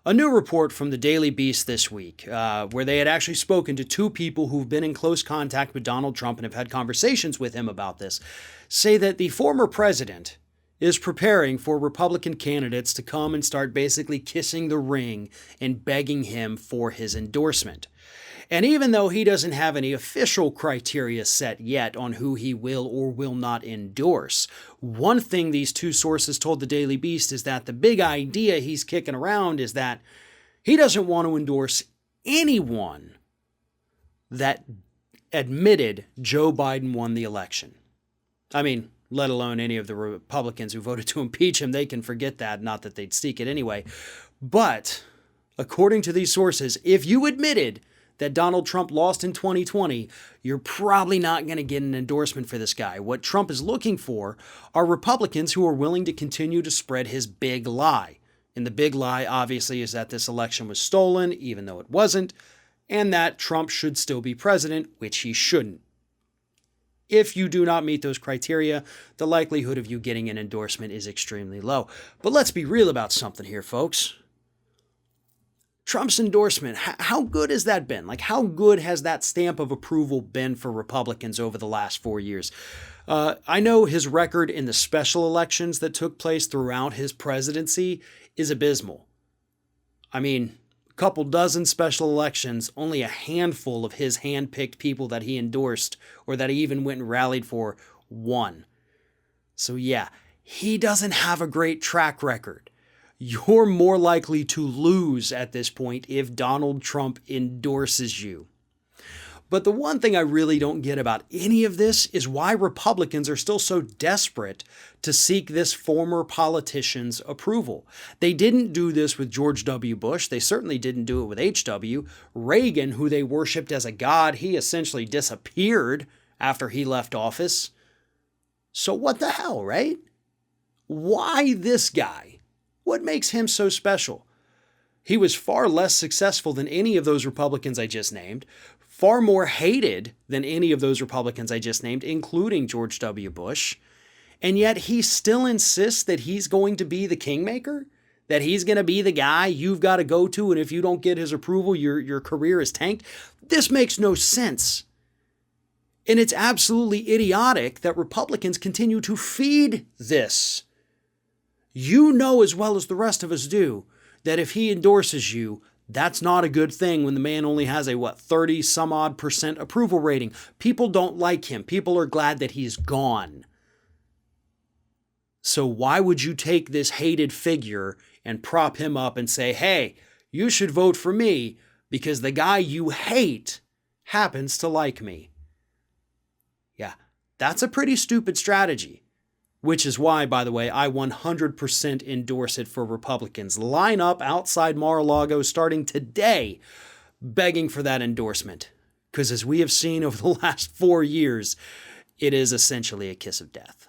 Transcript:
A new report from the Daily Beast this week, where they had actually spoken to two people who've been in close contact with Donald Trump and have had conversations with him about this, say that the former president is preparing for Republican candidates to come and start basically kissing the ring and begging him for his endorsement. And even though he doesn't have any official criteria set yet on who he will or will not endorse, one thing these two sources told the Daily Beast is that the big idea he's kicking around is that he doesn't want to endorse anyone that admitted Joe Biden won the election. I mean, let alone any of the Republicans who voted to impeach him. They can forget that, not that they'd seek it anyway. But according to these sources, if you admitted that Donald Trump lost in 2020, you're probably not going to get an endorsement for this guy. What Trump is looking for are Republicans who are willing to continue to spread his big lie. And the big lie, obviously, is that this election was stolen, even though it wasn't, and that Trump should still be president, which he shouldn't. If you do not meet those criteria, the likelihood of you getting an endorsement is extremely low. But let's be real about something here, folks. Trump's endorsement, how good has that been? Like, how good has that stamp of approval been for Republicans over the last 4 years? I know his record in the special elections that took place throughout his presidency is abysmal. I mean, a couple dozen special elections, only a handful of his hand-picked people that he endorsed or that he even went and rallied for won. So yeah, he doesn't have a great track record. You're more likely to lose at this point if Donald Trump endorses you. But the one thing I really don't get about any of this is why Republicans are still so desperate to seek this former politician's approval. They didn't do this with George W. Bush. They certainly didn't do it with H.W. Reagan, who they worshipped as a god. He essentially disappeared after he left office. So what the hell, right? Why this guy? What makes him so special? He was far less successful than any of those Republicans I just named, far more hated than any of those Republicans I just named, including George W. Bush, and yet he still insists that he's going to be the kingmaker, that he's going to be the guy you've got to go to, and if you don't get his approval, your career is tanked. This makes no sense. And it's absolutely idiotic that Republicans continue to feed this. You know as well as the rest of us do that if he endorses you, that's not a good thing when the man only has a 30 some odd % approval rating. People don't like him. People are glad that he's gone. So why would you take this hated figure and prop him up and say, hey, you should vote for me because the guy you hate happens to like me? Yeah, that's a pretty stupid strategy. Which is why, by the way, I 100% endorse it for Republicans. Line up outside Mar-a-Lago starting today, begging for that endorsement. Because as we have seen over the last 4 years, it is essentially a kiss of death.